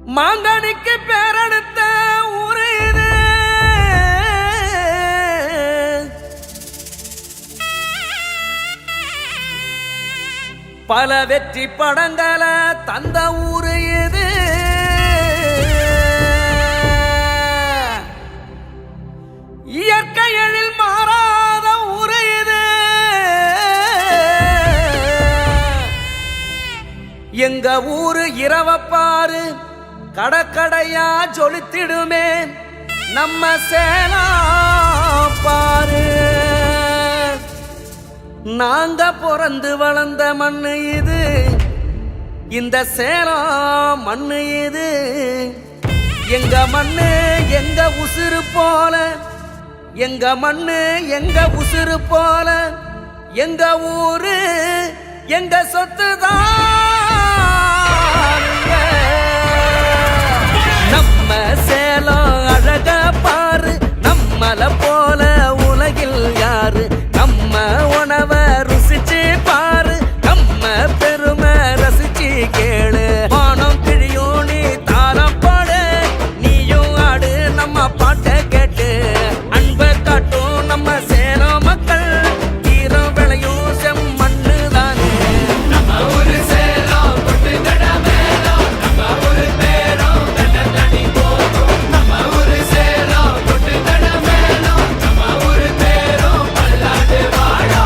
மாங்கனிக்கு பேரெடுத்த ஊரு இது. பல வெற்றி படங்களை தந்த ஊரு இது. இயற்கை எழில் மாறாத ஊரு இது. எங்க ஊரு இரவப்பாரு கடற்கடையா ஜொலித்திடுமே நம்ம சேலம் பாரு. நாங்க பிறந்து வளர்ந்த மண்ணு இது, இந்த சேலம் மண்ணு இது. எங்க மண்ணு எங்க உசுறு போல, எங்க மண்ணு எங்க உசுறு போல, எங்க ஊரு எங்க சொத்துதான். நம்ம சேலம் அழக பாரு, நம்மள போல உலகில் யாரு. நம்ம உணவ ருசிச்சு பாரு, நம்ம பெருமை ரசிச்சு கேளு. வானம் கிழியும் நீ தாளம் பாடு, நீயும் ஆடு நம்ம பாட்டை கேட்டு. அன்பை காட்டும் நம்ம சேலம் மக்கள், தீரம் விளையும் செம்மண்ணு தானே நம்ம ஊரு சேலம். தொட்டு தட மேலம் நம்ம ஊரு பேரும் தனி போகும். நம்ம ஊரு சேலம் தொட்டு தட மேலம் நம்ம ஊரு பேரும் பல்லாண்டு வாழா.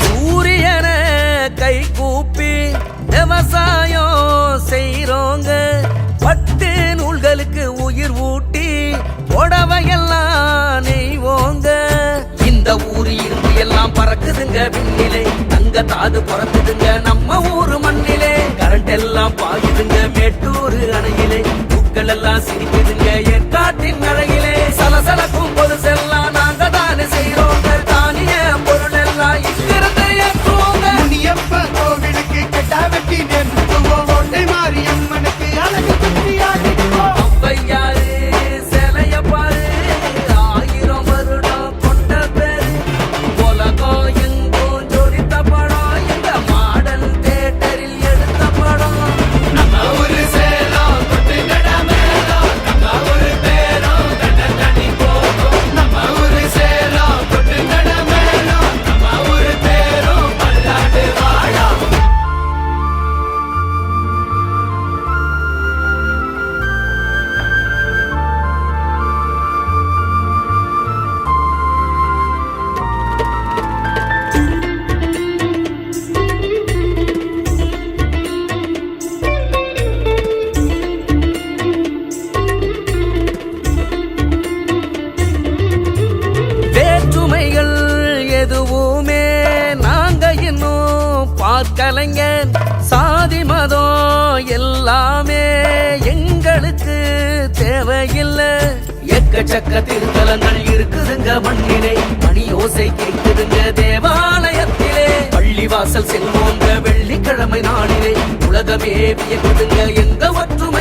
சூரியன கை கூப்பி விவசாயம் செய்றோங்க. பட்டு நூல்களுக்கு உயிர் ஊட்டி புடவையெல்லாம் நெய்வோங்க. இந்த ஊரு இருந்து எல்லாம் பறக்குதுங்க விண்ணிலே, தங்க தாது பிறக்குதுங்க நம்ம ஊரு மண்ணிலே. கரண்ட் எல்லாம் பாயுதுங்க மேட்டூர் அணையிலே, பூக்கள் எல்லாம் சிரிக்குதுங்க ஏற்காட்டின் அழகிலே. சலசலக்கும் பொது செல்லாம் நாங்க தானே செய்றோங்க. தானிய பொருள் எல்லாம் இங்கிருந்து ஏற்றுவோங்க. முனியப்ப கோவிலுக்கு கெட்டா வெட்டி நேர்ந்துக்குவோம். ஓட்டை மாறி அம்மனுக்கு அழகு குத்தி ஆடிடுவோம். ஔவையாரு சிலைய பாரு, 1000 வருடம் கொண்ட பேரு. உலகம் எங்கும் ஜொலித்த படம், இந்த மாடல் தியேட்டரில் எடுத்த படம். நம்ம ஊரு சேலம் தொட்டு நட மேலம் நம்ம ஊரு பேரும் தனி போகும். நம்ம ஊரு சேலம் தொட்டு நட மேலம் நம்ம ஊரு பேரும் பல்லாண்டு வாழா. வேற்றுமைகள் எதுவுமே நாங்க இன்னும் பார்க்கலைங்க. சாதி மதம் எல்லாமே எங்களுக்கு தேவையில்லை. எக்கச்சக்க திருத்தலங்கள் இருக்குதுங்க மண்ணிலே, மணி ஓசை கேட்குதுங்க தேவாலயத்திலே. பள்ளிவாசல் செல்வோங்க வெள்ளிக்கிழமை நாளிலே, உலகமே வியக்குதுங்க எங்க ஒற்றுமை